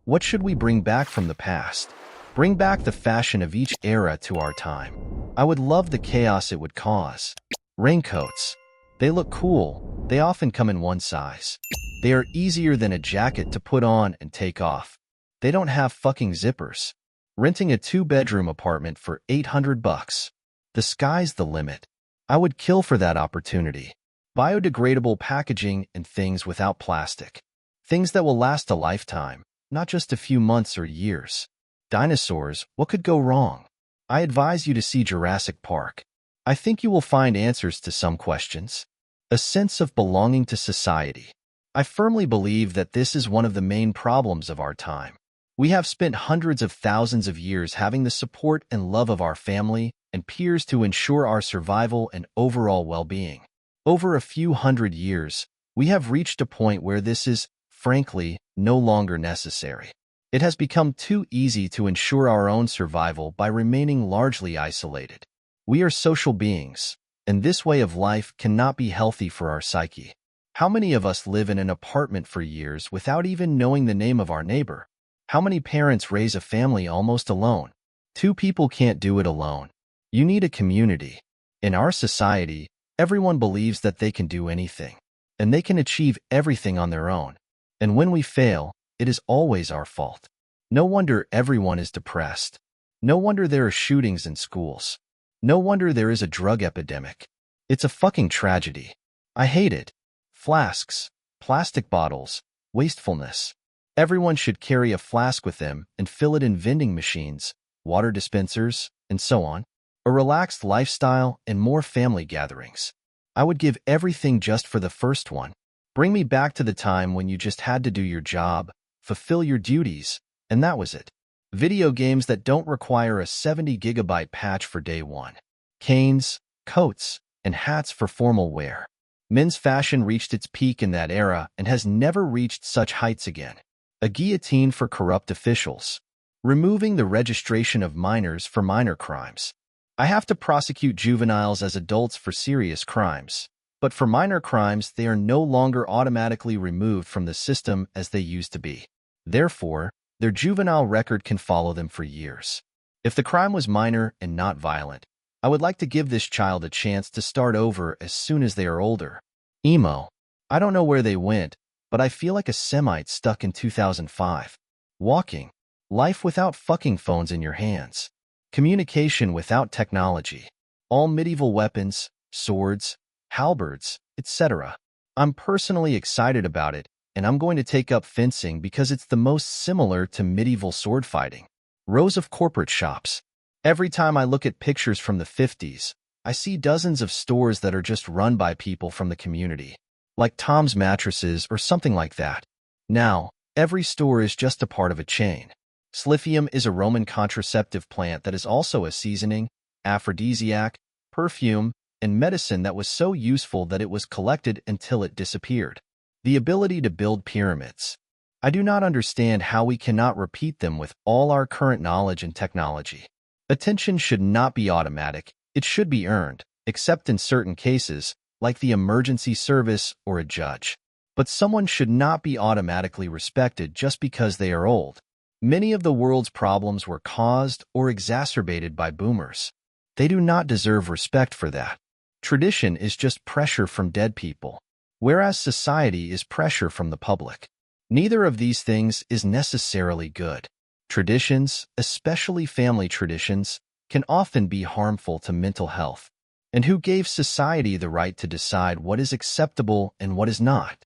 What should we bring back from the past? Bring back the fashion of each era to our time. I would love the chaos it would cause. Raincoats. They look cool. They often come in one size. They are easier than a jacket to put on and take off. They don't have fucking zippers. Renting a 2-bedroom apartment for $800. The sky's the limit. I would kill for that opportunity. Biodegradable packaging and things without plastic. Things that will last a lifetime, not just a few months or years. Dinosaurs, what could go wrong? I advise you to see Jurassic Park. I think you will find answers to some questions. A sense of belonging to society. I firmly believe that this is one of the main problems of our time. We have spent hundreds of thousands of years having the support and love of our family and peers to ensure our survival and overall well-being. Over a few hundred years, we have reached a point where this is, frankly, no longer necessary. It has become too easy to ensure our own survival by remaining largely isolated. We are social beings, and this way of life cannot be healthy for our psyche. How many of us live in an apartment for years without even knowing the name of our neighbor? How many parents raise a family almost alone? 2 people can't do it alone. You need a community. In our society, everyone believes that they can do anything, and they can achieve everything on their own. And when we fail, it is always our fault. No wonder everyone is depressed. No wonder there are shootings in schools. No wonder there is a drug epidemic. It's a fucking tragedy. I hate it. Flasks, plastic bottles, wastefulness. Everyone should carry a flask with them and fill it in vending machines, water dispensers, and so on. A relaxed lifestyle and more family gatherings. I would give everything just for the first one. Bring me back to the time when you just had to do your job, fulfill your duties, and that was it. Video games that don't require a 70-gigabyte patch for day one. Canes, coats, and hats for formal wear. Men's fashion reached its peak in that era and has never reached such heights again. A guillotine for corrupt officials. Removing the registration of minors for minor crimes. I have to prosecute juveniles as adults for serious crimes, but for minor crimes they are no longer automatically removed from the system as they used to be. Therefore, their juvenile record can follow them for years. If the crime was minor and not violent, I would like to give this child a chance to start over as soon as they are older. Emo. I don't know where they went, but I feel like a Semite stuck in 2005. Walking. Life without fucking phones in your hands. Communication without technology. All medieval weapons, swords, halberds, etc. I'm personally excited about it, and I'm going to take up fencing because it's the most similar to medieval sword fighting. Rows of corporate shops. Every time I look at pictures from the 50s, I see dozens of stores that are just run by people from the community, like Tom's Mattresses or something like that. Now, every store is just a part of a chain. Sliphium is a Roman contraceptive plant that is also a seasoning, aphrodisiac, perfume, and medicine that was so useful that it was collected until it disappeared. The ability to build pyramids. I do not understand how we cannot repeat them with all our current knowledge and technology. Attention should not be automatic, it should be earned, except in certain cases, like the emergency service or a judge. But someone should not be automatically respected just because they are old. Many of the world's problems were caused or exacerbated by boomers. They do not deserve respect for that. Tradition is just pressure from dead people, whereas society is pressure from the public. Neither of these things is necessarily good. Traditions, especially family traditions, can often be harmful to mental health. And who gave society the right to decide what is acceptable and what is not?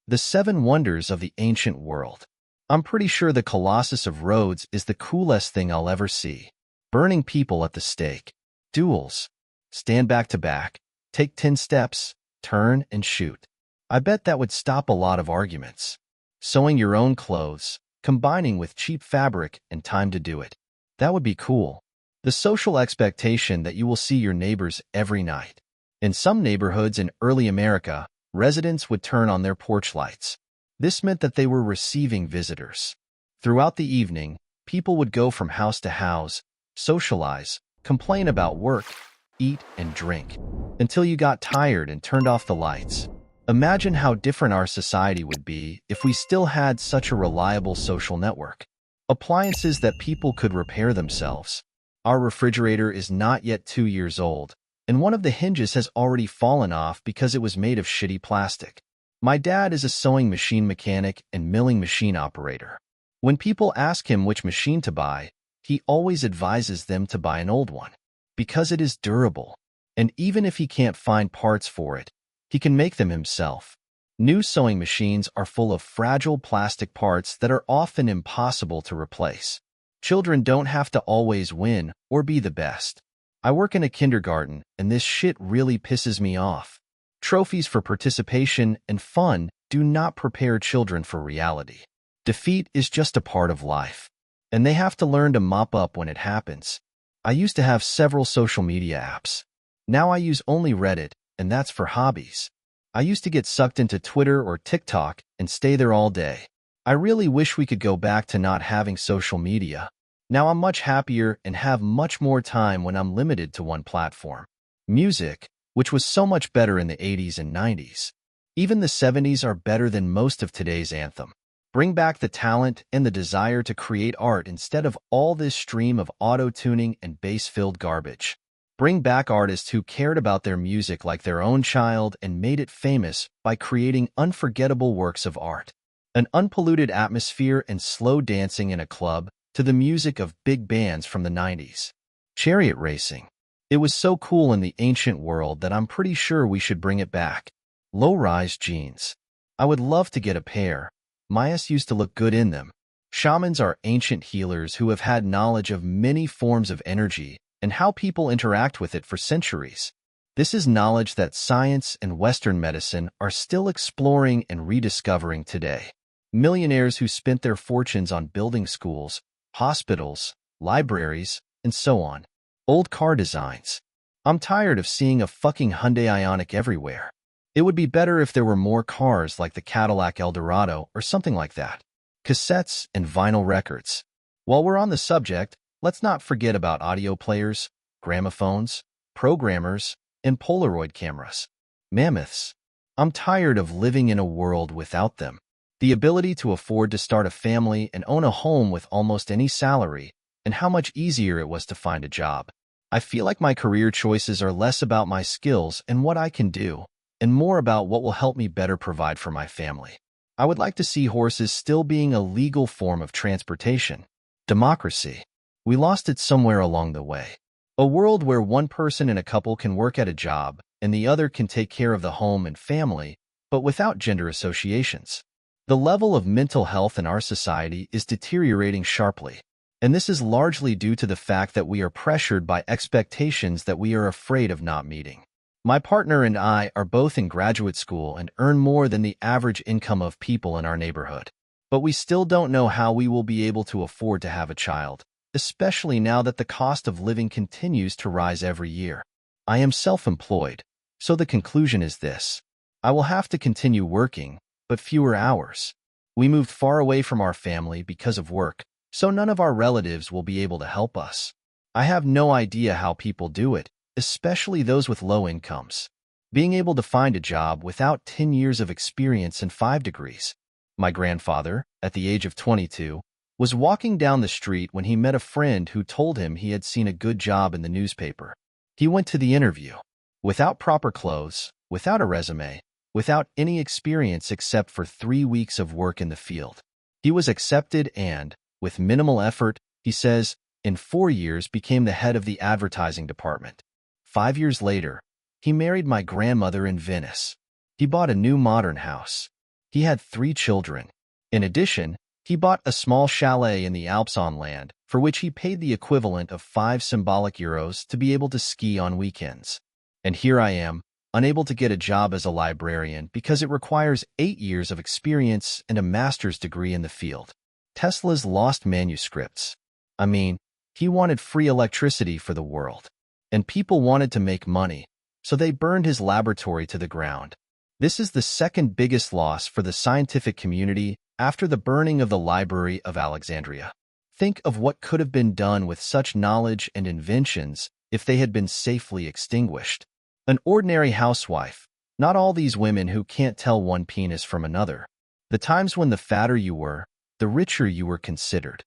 The 7 wonders of the ancient world. I'm pretty sure the Colossus of Rhodes is the coolest thing I'll ever see. Burning people at the stake. Duels. Stand back to back. Take 10 steps. Turn and shoot. I bet that would stop a lot of arguments. Sewing your own clothes. Combining with cheap fabric and time to do it. That would be cool. The social expectation that you will see your neighbors every night. In some neighborhoods in early America, residents would turn on their porch lights. This meant that they were receiving visitors. Throughout the evening, people would go from house to house, socialize, complain about work, eat, and drink, until you got tired and turned off the lights. Imagine how different our society would be if we still had such a reliable social network. Appliances that people could repair themselves. Our refrigerator is not yet 2 years old, and one of the hinges has already fallen off because it was made of shitty plastic. My dad is a sewing machine mechanic and milling machine operator. When people ask him which machine to buy, he always advises them to buy an old one, because it is durable, and even if he can't find parts for it, he can make them himself. New sewing machines are full of fragile plastic parts that are often impossible to replace. Children don't have to always win or be the best. I work in a kindergarten, and this shit really pisses me off. Trophies for participation and fun do not prepare children for reality. Defeat is just a part of life, and they have to learn to mop up when it happens. I used to have several social media apps. Now I use only Reddit, and that's for hobbies. I used to get sucked into Twitter or TikTok and stay there all day. I really wish we could go back to not having social media. Now I'm much happier and have much more time when I'm limited to one platform. Music, which was so much better in the 80s and 90s. Even the 70s are better than most of today's anthem. Bring back the talent and the desire to create art instead of all this stream of auto-tuning and bass-filled garbage. Bring back artists who cared about their music like their own child and made it famous by creating unforgettable works of art. An unpolluted atmosphere and slow dancing in a club to the music of big bands from the 90s. Chariot racing. It was so cool in the ancient world that I'm pretty sure we should bring it back. Low-rise jeans. I would love to get a pair. Mayas used to look good in them. Shamans are ancient healers who have had knowledge of many forms of energy and how people interact with it for centuries. This is knowledge that science and Western medicine are still exploring and rediscovering today. Millionaires who spent their fortunes on building schools, hospitals, libraries, and so on. Old car designs. I'm tired of seeing a fucking Hyundai Ioniq everywhere. It would be better if there were more cars like the Cadillac Eldorado or something like that. Cassettes and vinyl records. While we're on the subject, let's not forget about audio players, gramophones, programmers, and Polaroid cameras. Mammoths. I'm tired of living in a world without them. The ability to afford to start a family and own a home with almost any salary, and how much easier it was to find a job. I feel like my career choices are less about my skills and what I can do, and more about what will help me better provide for my family. I would like to see horses still being a legal form of transportation. Democracy. We lost it somewhere along the way. A world where one person in a couple can work at a job and the other can take care of the home and family, but without gender associations. The level of mental health in our society is deteriorating sharply, and this is largely due to the fact that we are pressured by expectations that we are afraid of not meeting. My partner and I are both in graduate school and earn more than the average income of people in our neighborhood, but we still don't know how we will be able to afford to have a child, especially now that the cost of living continues to rise every year. I am self-employed, so the conclusion is this. I will have to continue working, but fewer hours. We moved far away from our family because of work, so none of our relatives will be able to help us. I have no idea how people do it, especially those with low incomes. Being able to find a job without 10 years of experience and 5 degrees. My grandfather, at the age of 22, was walking down the street when he met a friend who told him he had seen a good job in the newspaper. He went to the interview. Without proper clothes, without a resume, without any experience except for 3 weeks of work in the field. He was accepted and, with minimal effort, he says, in 4 years became the head of the advertising department. 5 years later, he married my grandmother in Venice. He bought a new modern house. He had 3 children. In addition, he bought a small chalet in the Alps on land, for which he paid the equivalent of 5 symbolic euros to be able to ski on weekends. And here I am, unable to get a job as a librarian because it requires 8 years of experience and a master's degree in the field. Tesla's lost manuscripts. I mean, he wanted free electricity for the world. And people wanted to make money, so they burned his laboratory to the ground. This is the second biggest loss for the scientific community after the burning of the Library of Alexandria. Think of what could have been done with such knowledge and inventions if they had been safely extinguished. An ordinary housewife, not all these women who can't tell one penis from another. The times when the fatter you were, the richer you were considered.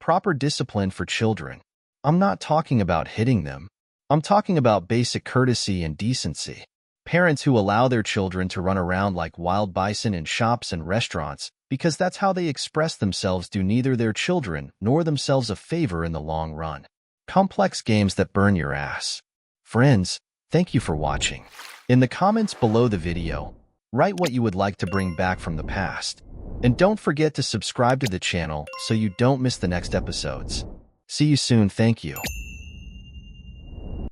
proper discipline for children. I'm not talking about hitting them. I'm talking about basic courtesy and decency. Parents who allow their children to run around like wild bison in shops and restaurants because that's how they express themselves do neither their children nor themselves a favor in the long run. Complex games that burn your ass. Friends, thank you for watching. In the comments below the video, write what you would like to bring back from the past. And don't forget to subscribe to the channel so you don't miss the next episodes. See you soon, thank you.